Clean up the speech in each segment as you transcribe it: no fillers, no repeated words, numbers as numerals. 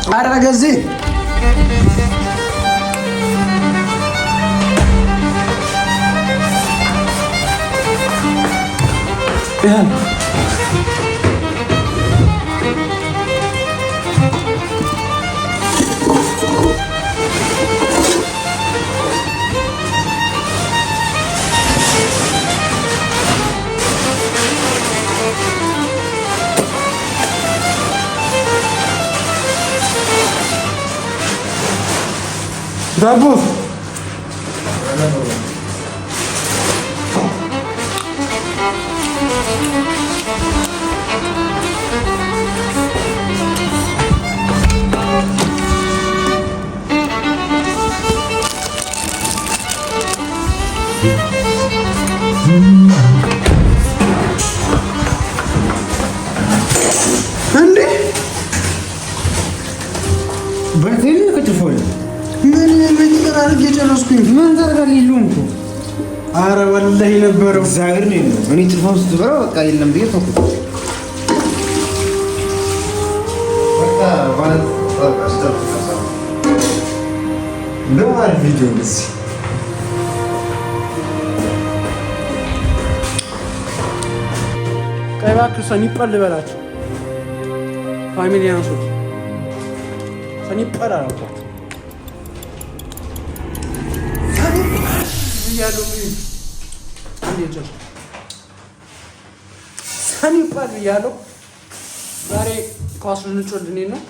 ኧረ ገዜ ዳቦ እንዴ በርቴል ከተፈለ ምን ተራርጌ ጨረስኩኝ። ምን ታደርጋለህ? የለውም እኮ ኧረ ወላሂ ነበረው እግዚአብሔር ነው የለው። እኔ ጥፋው ስትበላው በቃ የለም ብዬ ተውኩት። በቃ ማለት በቃ አስተርኩት ነው አሪፍ ቪዲዮ ነው። ቀይ እባክህ ሰኒጳል ልበላቸው ፋሚሊ አንሱት ሰኒጳል አላልኳት ሰኒጳል ብያለሁ። ዛሬ ኳስ ልንጮልኝ ነው።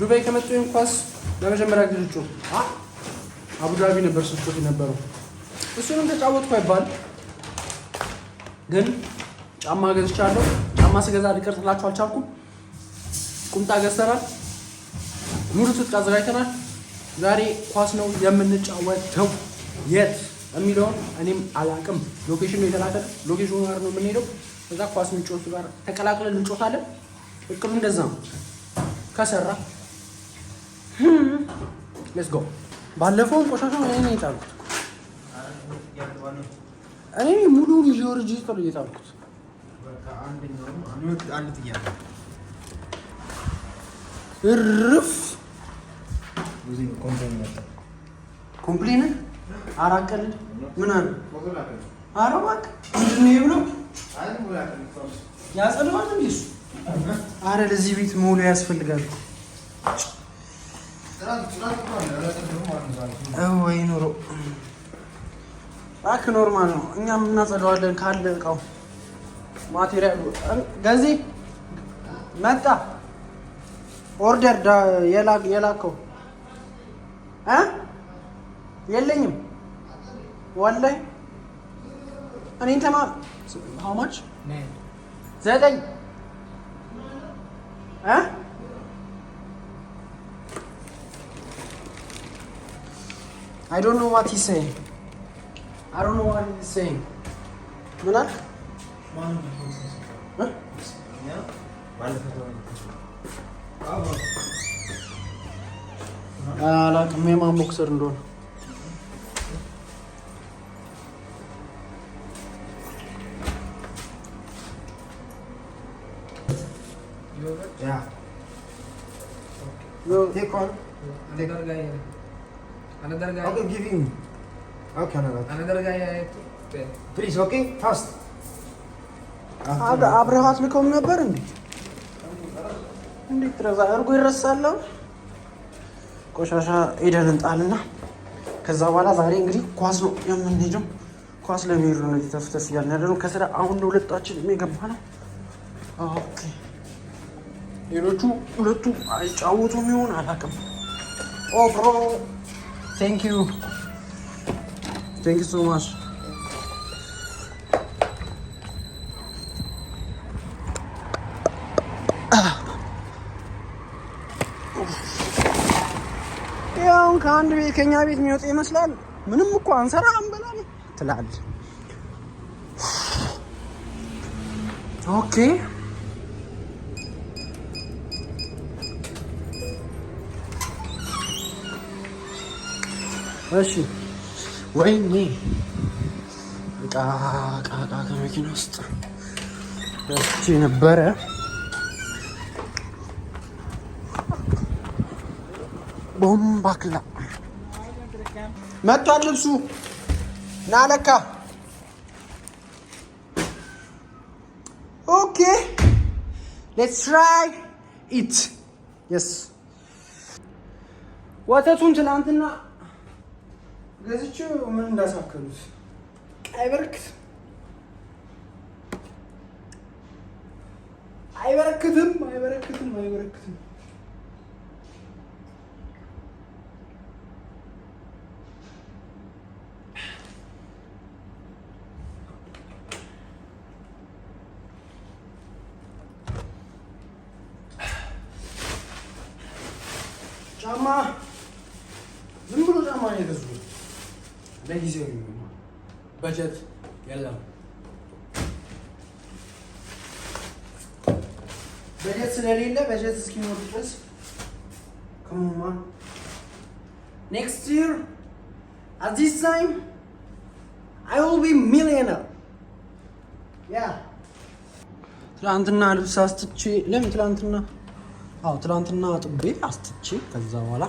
ዱባይ ከመጣሁ ኳስ ለመጀመሪያ ጊዜ ልጮ አቡዳቢ ነበር ስጮት የነበረው። እሱንም ተጫወትኩ አይባል ግን ጫማ ገዝቻለሁ። ጫማ ስገዛ ሊቀርጽላችሁ አልቻልኩም። ቁምጣ ገዝተናል። ሙሉ ትጥቅ አዘጋጅተናል። ዛሬ ኳስ ነው የምንጫወተው። የት የሚለውን እኔም አላውቅም። ሎኬሽን ነው የተላከው። ሎኬሽኑ ጋር ነው የምንሄደው። እዛ ኳስ ምንጮቱ ጋር ተቀላቅለን እንጮታለን። እቅዱ እንደዛ ነው። ከሰራ ሌትስ ጎ። ባለፈው ቆሻሻ እኔ የጣልኩት እኔ ሙሉ ጂኦርጂ ጥሩ እየጣልኩት እርፍ ኮምፕሌን አራቀል ምን አለ አረባክ ምንድነው ይብለው ያጸደዋል እንዴ? አረ ለዚህ ቤት ሞሉ ያስፈልጋል። ወይ ኑሮ አክ ኖርማል ነው። እኛም እናጸደዋለን ካለ እቃው ማቴሪያል ገዚ መጣ ኦርደር የላከው የለኝም ወላሂ እኔን ተማ how much 9 I don't know what he's saying. I don't know what he's saying. ምን አልክ? አላውቅም የማን ቦክሰር እንደሆነ። Yeah. No. Take one. Another guy. Another guy. Okay, give him. Okay, another guy. Please, okay? Fast. አብረሃት ልከውም ነበር እንዴ? እንዴት ረዛ አርጎ ይረሳል? ቆሻሻ ሄደን እንጣልና ከዛ በኋላ ዛሬ እንግዲህ ኳስ ነው የምንሄደው። ኳስ ለሚሄዱ ነው ተፍተፍ እያልን ያለነው። ከስራ አሁን ነው ሁለታችን የገባ ነው። ኦኬ ሌሎቹ ሁለቱ አይጫወቱም ይሆን አላውቅም። ኦ ብሮ ቴንክ ዩ ሶ ማች። ያው ከአንድ ቤት ከኛ ቤት የሚወጣ ይመስላል። ምንም እኮ አንሰራ አንበላም ትላለህ። ኦኬ እሺ ወይኔ እቃ ከመኪና ውስጥ ረስቼ ነበረ። ቦምባክላ መጥቷል ልብሱ ና ለካ ኦኬ ሌትስ ትራይ ኢት የስ ወተቱን ትናንትና ገዝቼው ምን እንዳሳከሉት አይበረክትም ጫማ ዝም ብሎ ጫማ ነው የገዙት። ለጊዜው በጀት የለም። በጀት ስለሌለ በጀት እስኪኖር ድረስ ከሙማ next year at this time I will be millionaire. Yeah. ትላንትና ልብስ አስጥቼ ለምን ትላንትና አጥቤ አስጥቼ ከዛ በኋላ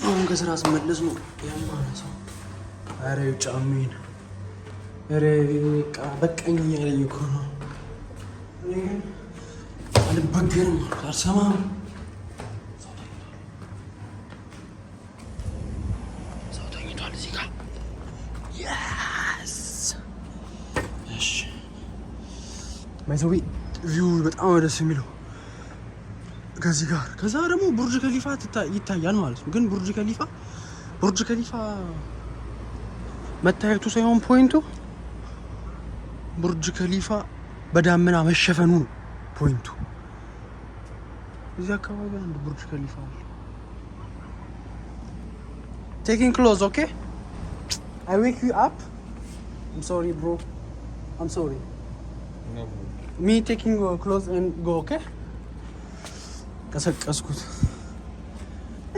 አሁን ከስራ ስመለስ ነው ያማነው። አረ ጫሜን አረ በቃኝ እያለኝ እኮ ነው። አልበገርም አልሰማም። ሰው ተኝቷል እዚህ ጋር። እሺ ማይዘዊ ቪው በጣም ደስ የሚለው ከዚህ ጋር። ከዛ ደግሞ ቡርጅ ከሊፋ ይታያል ማለት ነው። ግን ቡርጅ ከሊፋ መታየቱ ሳይሆን ፖይንቱ ቡርጅ ከሊፋ በዳመና መሸፈኑ ነው ፖይንቱ። እዚህ አካባቢ አንድ ቡርጅ ከሊፋ አለ። ቴኪንግ ክሎዝ ኦኬ አይ ዌክ ዩ አፕ አም ሶሪ ብሮ አም ሶሪ ሚ ቴኪንግ ክሎዝ ኤንድ ጎ ኦኬ። ቀሰቀስኩት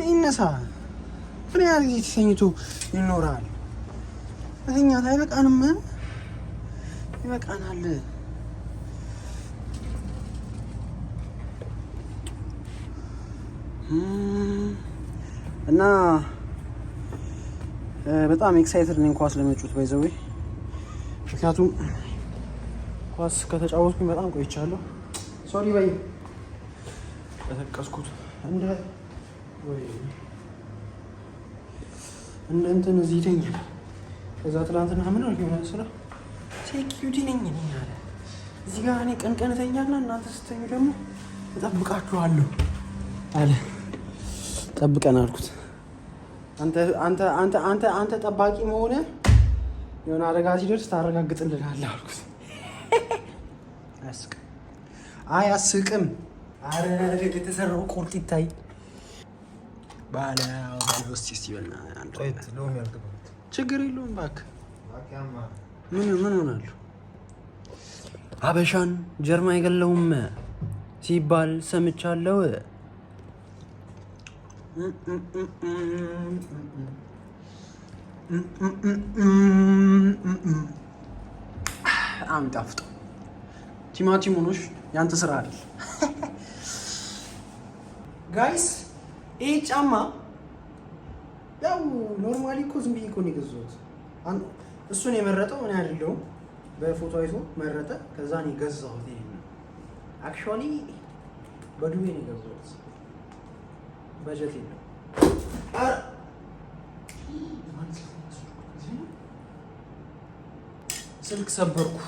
ይነሳ። ምን ያህል ጊዜ ተኝቶ ይኖራል? መተኛት አይበቃንም? ይበቃናል። እና በጣም ኤክሳይትድ ነኝ ኳስ ለመጫወት ባይዘዌ። ምክንያቱም ኳስ ከተጫወትኩኝ በጣም ቆይቻለሁ። ሶሪ በይ ተጠቀስኩት እንደ እንትን እዚህ ተኝ። ከዛ ትናንትና ምን አልኩ ማለት ስራ ሴኪዩሪቲ ነኝ አለ እዚህ ጋር። እኔ ቀን ተኛና እናንተ ስትተኙ ደግሞ እጠብቃችኋለሁ አለ። ጠብቀን አልኩት። አንተ ጠባቂ መሆነ የሆነ አደጋ ሲደርስ ታረጋግጥልናለህ አልኩት። አያስቅም። አረ የተሰራው ቁርጥ ይታይ ባለ ዩኒቨርሲቲ ሲበልና አንተ ችግር የለውም እባክህ። ምን ሆናለሁ? አበሻን ጀርማ አይገለውም ሲባል ሰምቻለሁ። አምጣፍጦ ቲማቲሙኖሽ ያንተ ስራ አይደል? ጋይስ ይሄ ጫማ ያው ኖርማሊ እኮ ዝም ብዬ እኮ ነው የገዛሁት። እሱን የመረጠው እኔ አይደለሁም። በፎቶ አይቶ መረጠ። ከዛ ነው የገዛሁት። ይሄ አክቹዋሊ በዱቤ ነው የገዛሁት። በጀት የለም። ስልክ ሰበርኩ።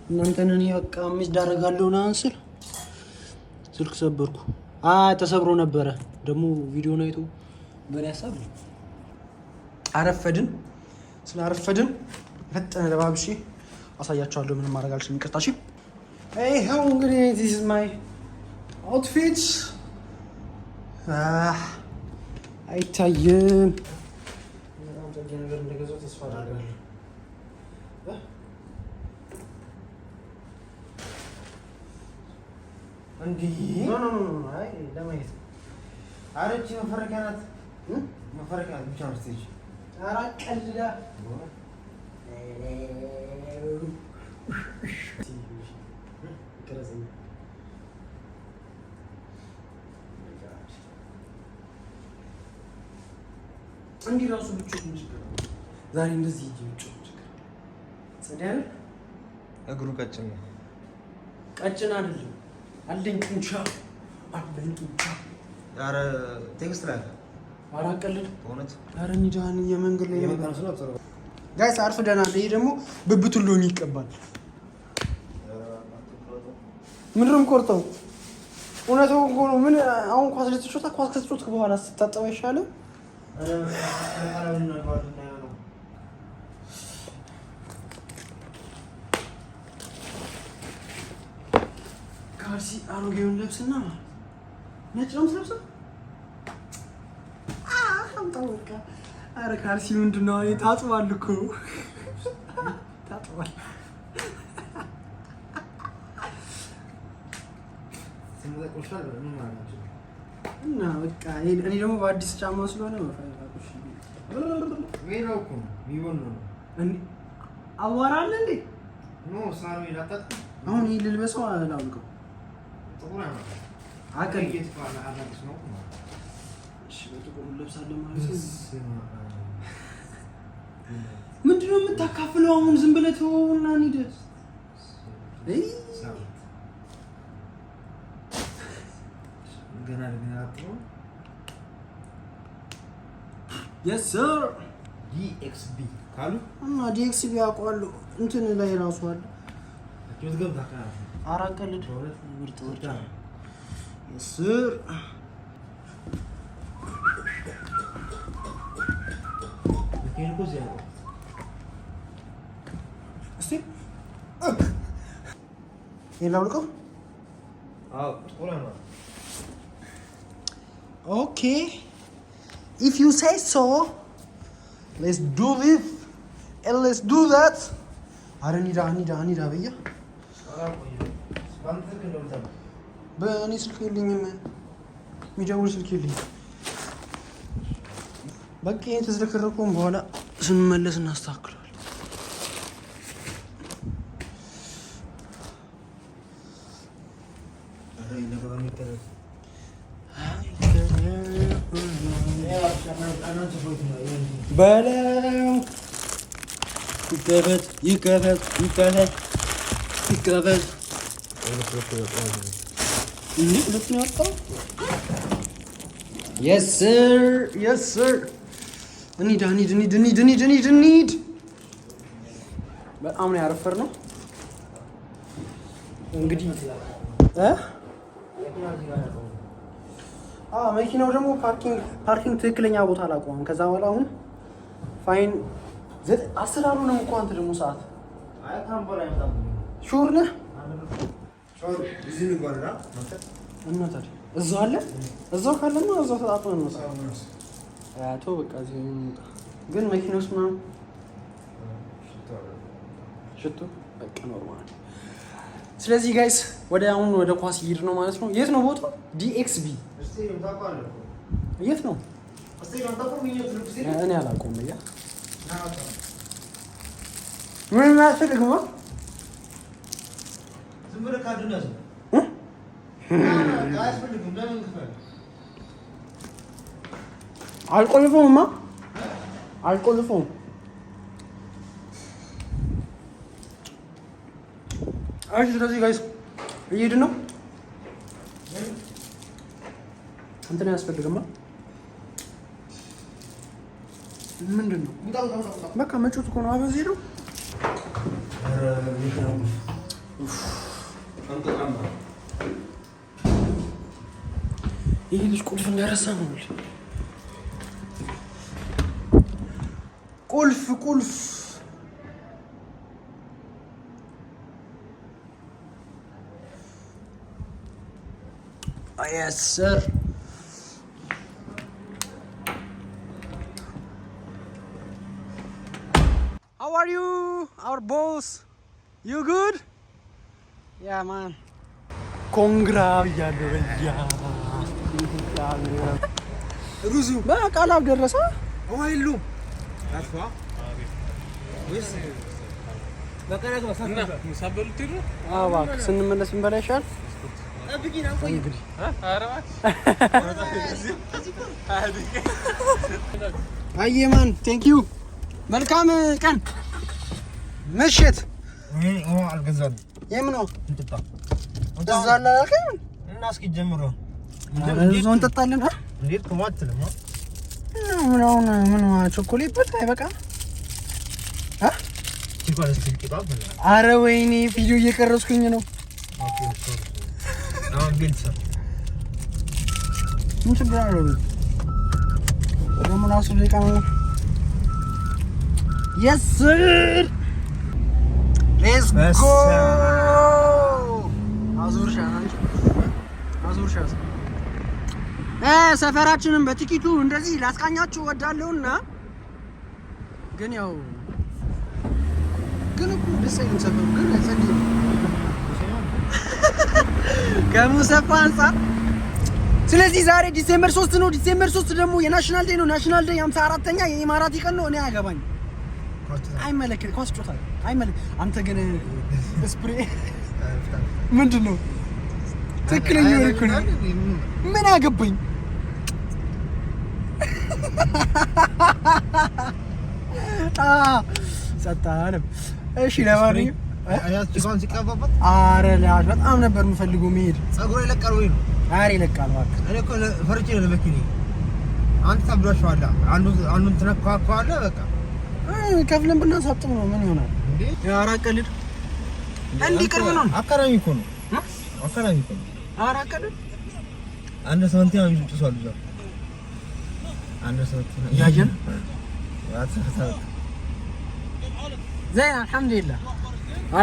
እናንተን እኔ በቃ የሚዳረጋለሁ ምናምን ስል ስልክ ሰበርኩ። ተሰብሮ ነበረ ደግሞ ቪዲዮን አይቶ ምን ያሳብ ነው። አረፈድን። ስላረፈድን ፈጠነ ለባብሺ አሳያችኋለሁ። ምንም ማድረግ አልችልም። ይቅርታ እሺ። ይኸው እንግዲህ this is my outfit። አይታየም። በጣም ጸዴ ነገር እንደገዛው ተስፋ አደርጋለሁ። እንዲህ ኖ አይ ለማየት አረቺ መፈረቂያ ናት። መፈረቂያ ብቻ ነው ስቴጅ። ኧረ ቀልዳ እንዲህ ራሱ ብቻው ነው ዛሬ እንደዚህ ይጂ ብቻው ጸዳይ እግሩ ቀጭን ነው። ቀጭን አይደለም አለኝ ጡንቻ ኧረ ቴክስት ላይ አራቀልድ እውነት ኧረ እንጃን የመንገድ ላይ ነው ጋይስ አርፍደናል። ይሄ ደግሞ ብብቱን ሎሚ ይቀባል። ምንድነው ቆርጠው እውነታው እኮ ነው። ምን አሁን ኳስ ልትጮታ ኳስ ከተጮትክ በኋላ ስታጠባ ይሻላል። ካልሲ አሮጌውን ለብስና ነጭ ነው የምትለብሰው? አምጣውካ። ኧረ ካልሲ ምንድን ነው? ታጥቧል እኮ ታጥቧል። እና በቃ እኔ ደግሞ በአዲስ ጫማ ስለሆነ አዋራ አለ እንዴ? አሁን ይሄ ልልበሰው አላውቅም። ምንድን ነው የምታካፍለው? አሁን ዝም ብለህ ተወውና እንሂድ። Yes sir DXB ካሉ እና DXB አውቀዋለሁ። እንትን ላይ ራሱ አለ አራት ቀልድ ምርጥ ወርዳ Yes sir እስቲ ይላልከው Okay, if you say so, let's do this and let's do that. አኒዳ በያ በእኔ ስልክ የለኝም፣ የሚደውል ስልክ የለኝም። በቃ የተዝረከረከውን በኋላ ስንመለስ እናስተካክለዋል። በለው ይከፈት እንዴት ልክ ነው ያወጣው? Yes sir እንሂድ። በጣም ነው ያረፈርነው እንግዲህ መኪናው ደግሞ ፓርኪንግ ትክክለኛ ቦታ አላውቀውም። ከዛ በኋላ አሁን ፋይን 10 አሉንም እኮ አንተ ደግሞ ሰዓት ሹር ነህ እና ታዲያ እዛው አለ። እዛው ካለማ እዛው ተጣጣ ነው አቶ በቃ እዚህ እንውጣ። ግን መኪና ውስጥ ምናምን ሽቶ በቃ ኖርማል። ስለዚህ ጋይስ ወደ ኳስ ይሄድ ነው ማለት ነው። የት ነው ቦታው? DXB የት ነው? እኔ አላውቀውም። በያ ምን አትፈልግም? ዝም ብለህ ካዱና አልቆልፈውም። እሺ ስለዚህ ጋይስ እየሄድን ነው። እንትን አያስፈልግማ። ምንድን ነው በቃ መጮት እኮ ነው። አበዚህ ነው ይህ ልጅ ቁልፍ እንዳረሳ ነው። ቁልፍ Yes sir. How are you, our boss? You good? Yeah man. Congrats ya. ሩዙ በቃ ላብ ደረሰ ወይሉ አጥፋ ወይስ በቀረጥ ወሰና ሙሳበሉት ነው? አዎ ስንመለስ እንበላ ይሻል። ጠብቂና ቆይ እንግዲህ አየማን ቴንክ ዩ መልካም ቀን ምሽት አልገዛም የምን ነው እንጥጣ እዛላ አልከኝ እና እስኪ ጀምሮ እዛው እንጠጣለን እንዴት ከማትልም ምን ቾኮሌት ብቻ አይበቃ ቾኮሌት አረ ወይኔ ቪዲዮ እየቀረስኩኝ ነው ኦኬ አሁን ቤተሰብ ምን ችግር አለው ደግሞ ናሱ ደቂቃ ነው yes sir let's go አዙርሻ ሰፈራችንን በጥቂቱ እንደዚህ ላስቃኛችሁ ወዳለሁና ግን ያው ግን እኮ ደስ አይልም ሰፈሩ ግን አይጸልይም ከሙሰፋ አንፃር ስለዚህ ዛሬ ዲሴምበር 3 ነው ዲሴምበር 3 ደግሞ የናሽናል ዴይ ነው ናሽናል ዴይ 54ኛ የኢማራቲ ቀን ነው እኔ አያገባኝ አይመለከት ኳስ ጮታ አንተ ግን ስፕሬ ምንድነው ትክክለኛ እኮ ነው ምን አገባኝ ሰጣንም እሺ ለማንኛውም አያስጭቃን ሲቀባበት አረ ላሽ በጣም ነበር የምፈልገው መሄድ ጸጉሩ ይለቃል ወይ ነው አረ ይለቃል እባክህ እኔ እኮ ፈርጬ ነው ለመኪኔ አንተ ታብራሽዋላ አንዱን ትነካካዋለ በቃ ከፍለን ብናሳጥም ነው ምን ይሆናል እንዴ ያራ ቀልድ እንዴ ቅርብ ነው አካራሚ እኮ ነው አካራሚ እኮ ነው አራ ቀልድ አንድ ሳንቲም ይጭሷል እዛ አንድ ሳንቲም ያጀን ያተፈታ زين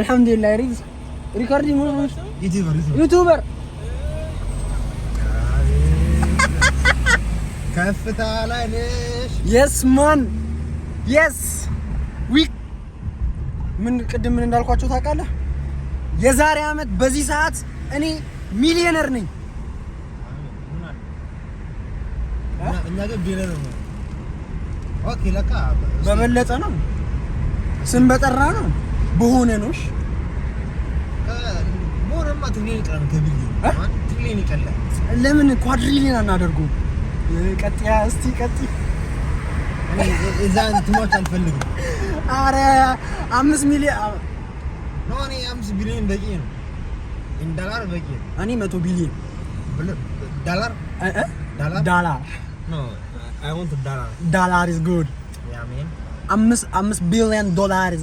الحمد لله ريز ريكاردي مو يوتيوبر كفتا ላይ ነሽ yes man yes ዊክ ምን ቅድም ምን እንዳልኳቸው ታውቃለህ የዛሬ አመት በዚህ ሰዓት እኔ ሚሊዮነር ነኝ እኛ ጋር ቢሊዮነር ነው ኦኬ ለካ በበለጠ ነው ስም በጠራ ነው በሆነ ነውሽ ሞረማ ትግሊን ይቀራል ከቢሊዮን ትግሊን ይቀላል ለምን ኳድሪሊዮን አናደርጉ ቀጥያ እስቲ ቀጥ እዛ እንትሞች አልፈልግም አረ 5 ሚሊዮን ነው እኔ 5 ቢሊዮን በቂ ነው ኢን ዶላር በቂ እኔ 100 ቢሊዮን ዶላር ዶላር no I want dollar is good yeah man 5 billion dollars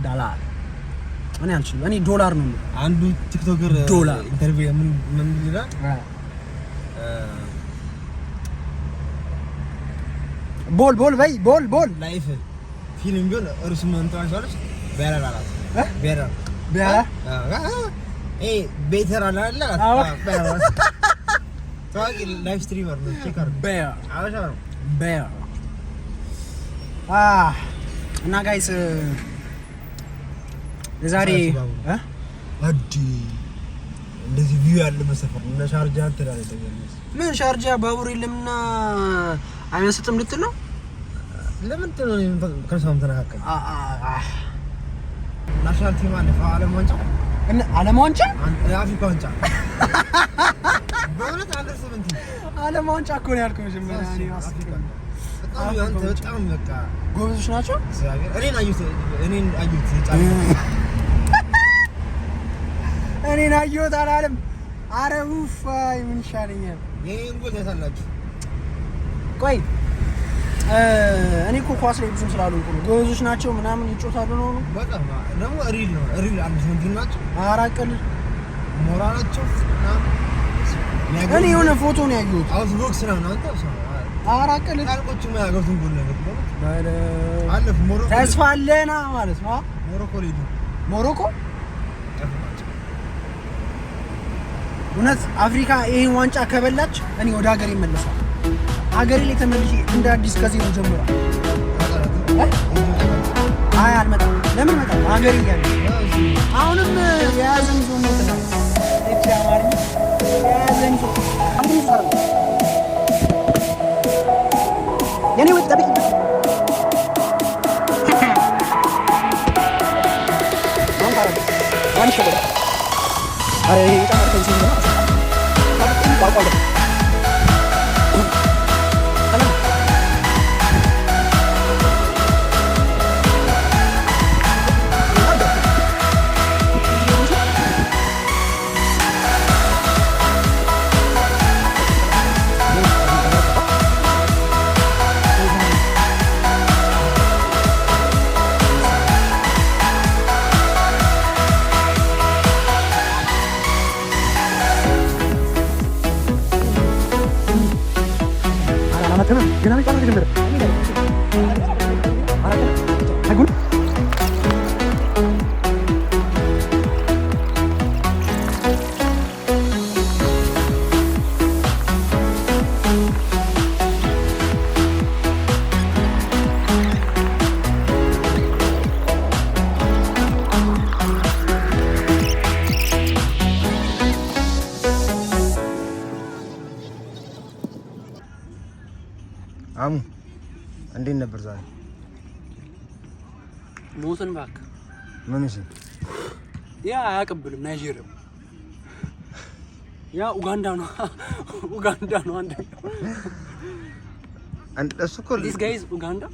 ዶላር እኔ አልችልም እኔ ዶላር ነው አንዱ ቲክቶከር ኢንተርቪው ምን ይላል ቦል ላይፍ ፊልም ቢሆን እርሱ ምን ታውቃለች በራራላት በራ ቤተር አላለ በራ ታዋቂ ላይቭ ስትሪመር ነው ቼከር አበሻ ነው እና ጋይስ የዛሬ አዲ እንደዚህ ቪው ያለ መሰፈር እና ሻርጃ ተዳለ ምን ሻርጃ ባቡር የለምና አይመስጥም ልትል ነው ለምን ነው ከሰም ተናከለ ናሽናል ቲም አለ ዓለም ዋንጫ እና ዓለም ዋንጫ አፍሪካ ዋንጫ በእውነት አንደር 17 ዓለም ዋንጫ እኮ ነው ያልከው መጀመሪያ እኔ አስቀምጥ በጣም በቃ ጎበዞች ናቸው እኔን አዩት እኔን አዩት አላለም አረ ውፋይ ምን ይሻለኛል ይሄን ጎል ያሳላችሁ ቆይ እኔ እኮ ኳስ ላይ ብዙም ስላልሆንኩ ነው ጎበዞች ናቸው ምናምን ይጮታሉ ነው በጣም ደግሞ ሪል አንድ ሰንት ናቸው አራቀል ሞራላቸው እኔ የሆነ ፎቶ ነው ያየሁት አውትቦክስ ነው አንተ አራቀል ታልቆቹ ማያገቱን ጎል ነው ባለ አለፍ ሞሮኮ ተስፋ አለና ማለት ነው ሞሮኮ እውነት አፍሪካ ይሄን ዋንጫ ከበላች እኔ ወደ ሀገሬ እመለሳለሁ ሀገሬ ላይ ተመልሼ እንደ አዲስ ከዜሮ ጀምሯል አይ አልመጣም ለምን መጣ ሀገሬ እያለ አሁንም የያዘን ዞን ነው ተናገር እቺ አማርኛ የያዘን ዞን አንዴ ይሰራል የኔ ወጥ ጠብቂ ማን ሸበል አሬ ይጣጣ ከዚህ ነው ታውቁ ባቋለ ሰላም ገና በጣም ተጀመረ አይጉን አሙ እንዴት ነበር ዛሬ? ሞተን ባክ ምን እሺ? ያ አያቀብልም ናይጄሪያ ያ ኡጋንዳ ነው አንድ እሱ እኮ these guys Uganda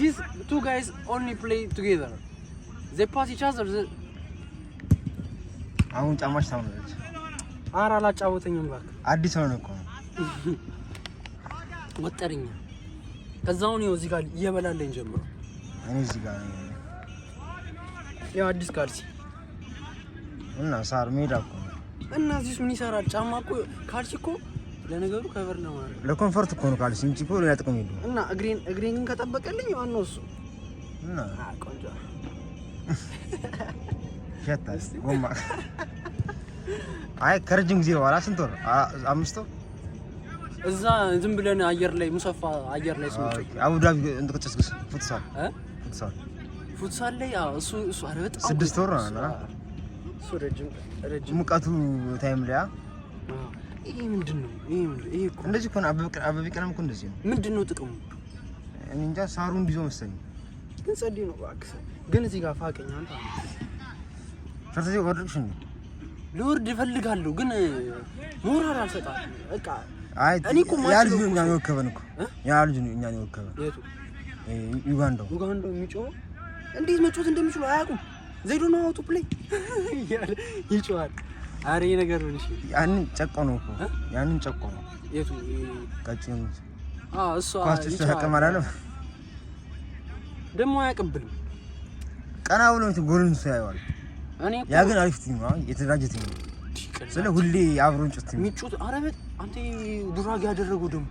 these two guys only play together they pass each other አሁን ጫማሽ ታምነች አራ አላጫወተኝም ባክ አዲስ ሆነ እኮ ወጠርኛ ከዛው ነው እዚህ ጋር እየበላለኝ ጀምሮ እኔ እዚህ ጋር ያው አዲስ ካልሲ እና ሳር ሜዳ እኮ እና እዚህ ምን ይሰራል? ጫማ እኮ ካልሲ እኮ ለነገሩ ከቨር ነው ማለት ለኮምፎርት እኮ ነው ካልሲ እንጂ እኮ ሌላ ጥቅም የለውም። እና እግሬን ከጠበቀልኝ ዋናው እሱ እና ቆንጆ ሸታስ ጎማ አይ ከረጅም ጊዜ በኋላ ስንት ወር 5 ወር እዛ ዝም ብለን አየር ላይ ሙሰፋ አየር ላይ ስንጭ አቡዳቢ እንተከጨስኩስ ፉትሳል ላይ ያው እሱ አረበጥ 6 ወር ነው እሱ ረጅም ሙቀቱ ታይም ላይ ይሄ ምንድነው? ይሄ እኮ እንደዚህ እኮ አበበ ቀለም እኮ እንደዚህ ነው። ምንድነው ጥቅሙ? እኔ እንጃ ሳሩ እንዲዞ መሰለኝ ግን ጸዲ ነው እባክህ። ግን እዚህ ጋር ፋቀኝ አንተ ፈርተዚ ወርድሽ እንዴ? ልወርድ እፈልጋለሁ ግን ሞራል አልሰጣም። በቃ አይ እኔ እኮ ያ ልጅ ነው እኛን የወከበን እኮ ያ ልጅ ነው እኛን የወከበን። የቱ ዩጋንዳው የሚጮህ እንዴት መጮት እንደሚችሉ አያውቁም። they don't know how to play ይጮሃል። አሬ ነገር ነው። እሺ ያንን ጨቆ ነው እኮ ያንን ጨቆ ነው። የቱ ቀጭን እሷ ኳስ ተቀማራለ ደሞ አያቀብልም። ቀና ብሎ እንት ጎልን ሳይዋል እኔ ያ ግን አሪፍ ቲም ነው የተደራጀ ቲም ነው። ስለ ሁሌ አብሮን ጭት የሚጮት አረበት አንተ ዱራግ ያደረጉ ደሞ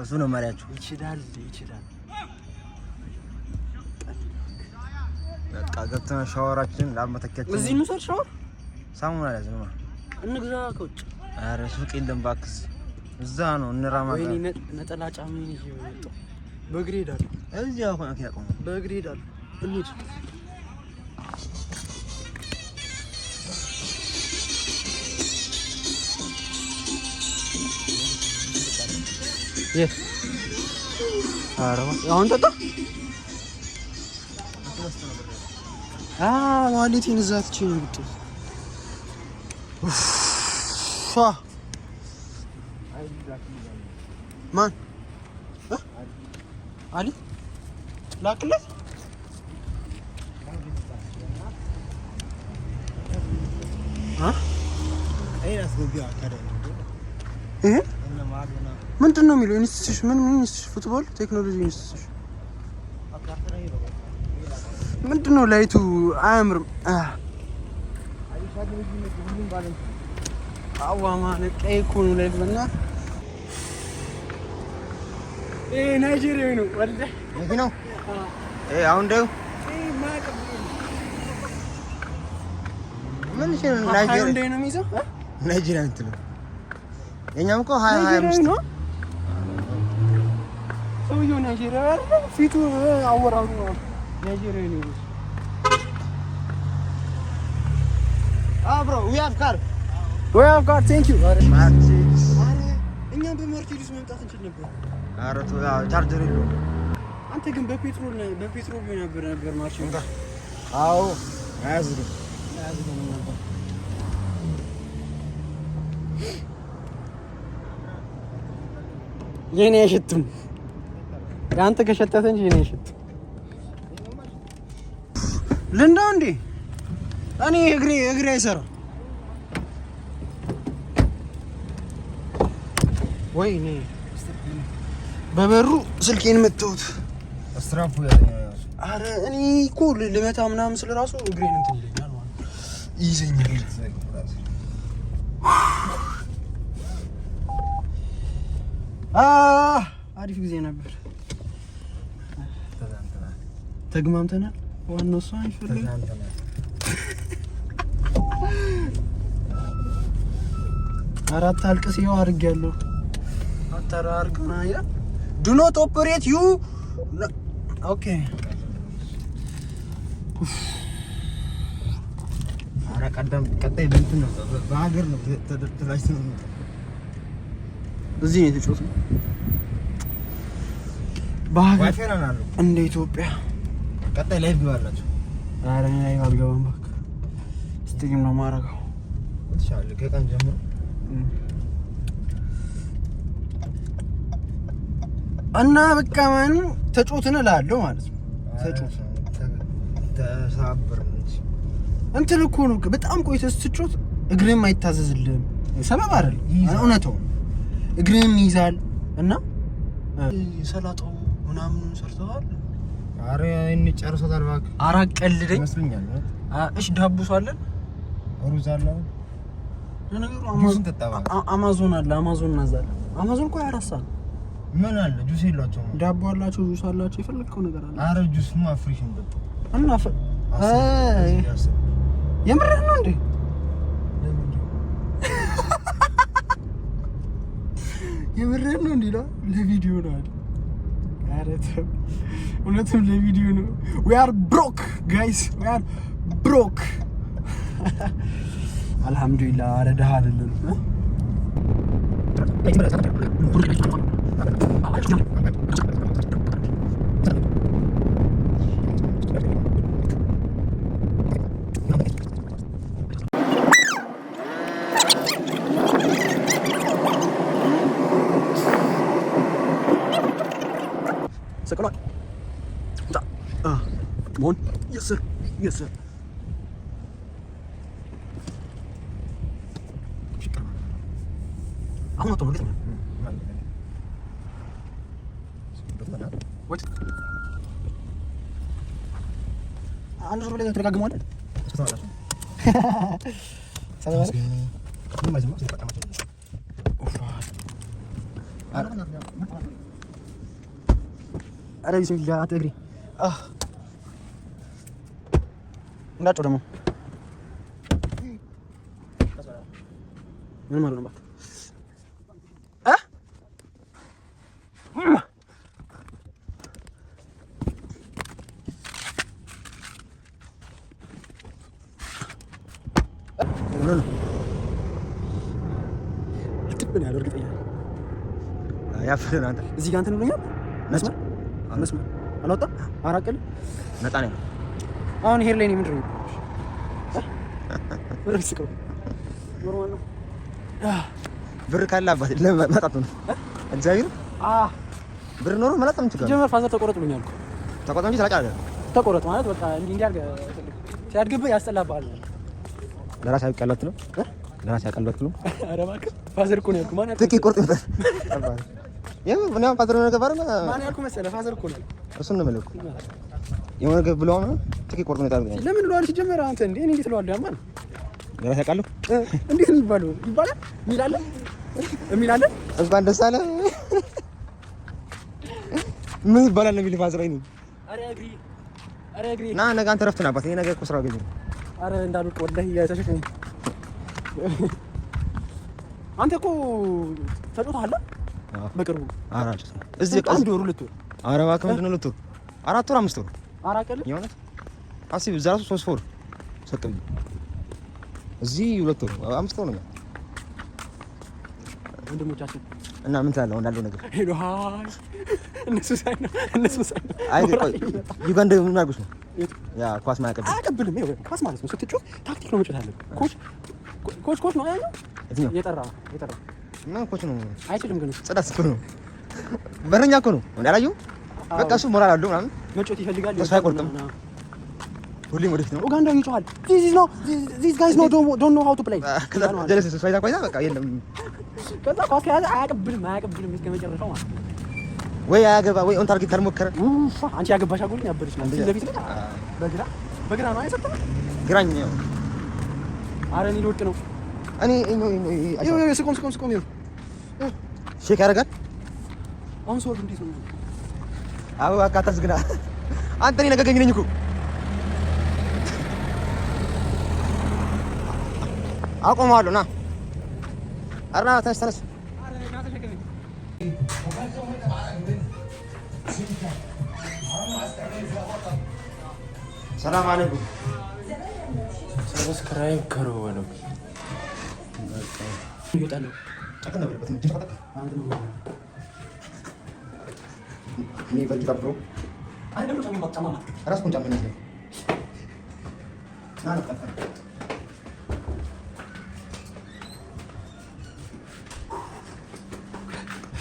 እሱ ነው ማሪያቸው ይችላል በቃ ገብተና ሻወራችን ላመተከችን እዚህ ነው ሻወር ሳሙና ያዝ ነው እንግዛ ከውጭ አረ ሱቅ የለም ባክስ እዛ ነው እንራማ ወይኔ ነጠላ ጫማዬን ይዤ መጣሁ በእግሬ ሄዳለሁ እዚህ አሁን አኪያቆም በእግሬ ሄዳለሁ እንሂድ የት አረባ አሁን ጠጣ ዋሌቴን እዛ ትቼ ነው የመጣሁት። ማን አሊ ላክለት ምንድን ነው የሚለው? ኢንስቲትዩሽን ምን ኢንስቲትዩሽን? ፉትቦል ቴክኖሎጂ ኢንስቲትዩሽን ምንድን ነው? ላይቱ አያምርም። አዋማነ ቀይ እኮ ነው ላይት በእና ናይጄሪያዊ ነው ወልደ ነው አሁን ደው ምን ይችላል? ናይጄሪያ ነው የሚይዘው ናይጄሪያ እንትን የኛም እኮ 25 ነው ሰውዬው ናይጄሪያ አይደል? ፊቱ አወራሩ ናይጄሪያ ነው። bro we have car thank you ማርቲስ እኛም በማርቲስ መምጣት እንችል ነበር። ኧረ ተው ቻርጀር የለውም። አንተ ግን በፔትሮል ነበር ማርቲስ አዎ አያዝም ነበር። የኔ አይሸትም ያንተ ከሸተተ እንጂ የኔ አይሸትም። ልንዳው እንዴ እኔ እግሬ አይሰራ ወይኔ በበሩ ስልኬን መተውት ስትራፑ ያለው አረ እኔ እኮ ልመታ ምናምን ስለራሱ እግሬን እንትን ይለኛል ማለት ይዘኛል። አሪፍ ጊዜ ነበር። ተግማምተናል። ዋናው እሷ አይፈልግም። አራት አልቅስ ይኸው አድርጌያለሁ። አታርግና ያ ዱ ኖት ኦፐሬት ዩ ኦኬ። ኧረ ቀጣይ በእንትን ነው በሀገር ነው ተላሽቶ ነው እዚህ ነው የተጫወተው በሀገር እንደ ኢትዮጵያ። ቀጣይ ላይቭ ይባላችሁ። ኧረ እኔ ላይቭ አልገባም እባክህ። ስትሪም ነው የማደርገው ትችላለህ ከቀን ጀምሮ እና በቃ ማን ተጫወትን እላለሁ ማለት ነው። ተጫወት ተሳብር እንትን እኮ ነው በጣም ቆይተህ ስትጫወት እግርህም አይታዘዝልህም። ሰበብ አይደል እውነታው እግርህም ይይዛል እና ሰላጣው ምናምን ሰርተዋል። ኧረ እኔ ጨርሶታል እባክህ። አራት ቀልደኝ ይመስለኛል። እሺ ዳቦ አለን ሩዝ አለ ለነገሩ አማዞን አለ። አማዞን እናዛለን። አማዞን እኮ 24 ሰዓት ምን አለ ጁስ የላቸውም። ዳቦ አላቸው፣ ጁስ አላቸው፣ የፈለግከው ነገር አለ። ኧረ ጁስማ ፍሪሽ ነው እና የምርህ ነው እንዴ? የምርህ ነው እንዴ? ለቪዲዮ ነው አይደል? ኧረ ተው፣ እውነትም ለቪዲዮ ነው። we are broke guys, we are broke አልሐምዱሊላህ። ኧረ ደሃ አይደለም። ሰቀሏል ሞን የስር የስር አሁን ነው ተወልኩት ወጥ አንዱ ዙር ላይ ተረጋግመዋል። አረ ቢስሚላህ አትግሪ እንዳጨው ደግሞ ምን ማለት ነው? ያፍረን አንተ እዚህ ጋር እንትን ብሎኛል። መስመር አልወጣም። አራቀል ነጣ ነው። አሁን ሄር ላይ ነው ምንድነው? ወረስከው ኖርማል ነው። ብር ካለ አባት ለማጣጥ ነው። እግዚአብሔር ብር ኖሮ መላጥ ምን ችግር? ጀመር ፋዘር ተቆረጥ ብሎኛል እኮ ተቆረጥ እንጂ ተላጫ አይደለም። ተቆረጥ ማለት በቃ እንዲህ አድርገህ ሲያድግብህ ያስጠላብሃል። ለራስ ያቀለት ነው። ለራስ ያቀለት ነው። ኧረ እባክህ ፋዘር እኮ ነው ያልኩህ። ማን ያልኩህ? ጥቂት ቆርጥ ነበር። ምን ፋዘር ነው ነገር ማን ያልኩህ መሰለህ? ፋዘር እኮ ነው። እሱን ነው መልኩ የሆነ ነገር ብለው ነው ጥቂት ቆርጥ ነው ታርገኝ። ለምን ብለዋል? ሲጀመር አንተ እንዴ እኔ እንዴት እለዋለሁ? ያማን ለራስ ያቀለው እንዴት ነው ይባላል? የሚላለ እንኳን ደስ አለ ምን ይባላል? የሚል ፋዘር አይኑ አረ እግሪ ና ነገ አንተ ረፍት ናባት። ይሄ ነገር እኮ ስራ ገኝ አረ እንዳልወጣ ወላሂ ያተሸከኝ አንተ እኮ ተጫውተሃል በቅርቡ። አራጭ እዚህ አንድ ወር ሁለት ወር ኧረ እባክህ ምንድን ነው ሁለት ወር 4 ወር 5 ወር አራቀል የሆነ አስቢ እዛ እራሱ 3 ወር ሰጠኝ። እዚህ 2 ወር 5 ወር ነው ወንድሞቻችን እና ምን ትላለህ እንዳለው ነገር ሄሎ ሃይ እነሱ ሳይ አይ ቆይ ዩጋንዳ ምን አድርጎሽ ነው ያ ኳስ ማያቀብል አያቀብልም። ይኸው ኳስ ማለት ነው ስትጮህ ታክቲክ ነው መጫወት አለብህ። ኮች ነው ያለው የጠራ ምን ኮች ነው አይችልም ግን ጽዳት እኮ ነው በረኛ እኮ ነው እንዳላየው በቃ እሱ ሞራል አለው ምናምን መጫወት ይፈልጋል። ተስፋ አይቆርጥም። ሁሌም ወደፊት ነው። ኡጋንዳው ይጮሃል these guys don't know how to play ጀለስ ሳይዛ ቆይታ በቃ የለም ከዛ ኳስ ከያዘ አያቀብልም እስከ መጨረሻው ማለት ነው። ወይ አያገባ ወይ ኦን ታርጌት ካልሞከረ አንቺ ያገባሽ አጎል ያበርሽ ነው ለፊት ነው በግራ ነው አይሰጥም ግራኝ ነው። አረ እኔ ልወጥ ነው እኔ ይኸው ስቆም ይኸው ሼክ ያደርጋል አሁን ሶልቭ እንዴት ነው? አዎ አቃታስ ግና አንተ ነኝ ነገገኝ ነኝ እኮ አቆማለሁ ና አራ ተነስ ሰላም አለይኩም ሰብስክራይብ ከሮ ወለው ይወጣሉ ተከነበረበት እንጂ ፈቀቅ እኔ ፈልጋብሮ አንድ ነው ሰው ማጣማ ራስ ኮንጫ ምን ነው ና ነው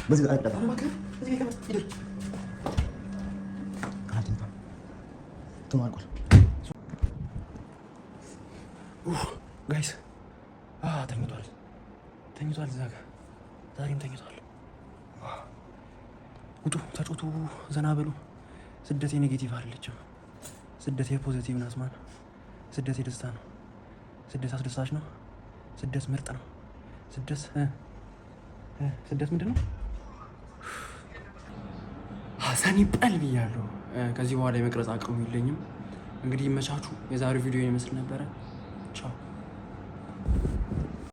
በዚህ ጋር አጣጣ ማከ እዚህ ጋር ይደር ካንተ ተማርኳል ጋይስ ተኝቷል እዛ ጋር ዛሬም ተኝቷል። ውጡ ተጫወቱ ዘና በሉ። ስደት የኔጌቲቭ አይደለችም። ስደት የፖዚቲቭ ናት። ማን ስደት የደስታ ነው። ስደት አስደሳች ነው። ስደት ምርጥ ነው። ስደት ምንድን ነው? ሀሳን ይባል ብያለሁ። ከዚህ በኋላ የመቅረጽ አቅሙ የለኝም። እንግዲህ ይመቻችሁ። የዛሬው ቪዲዮ ይመስል ነበረ። ቻው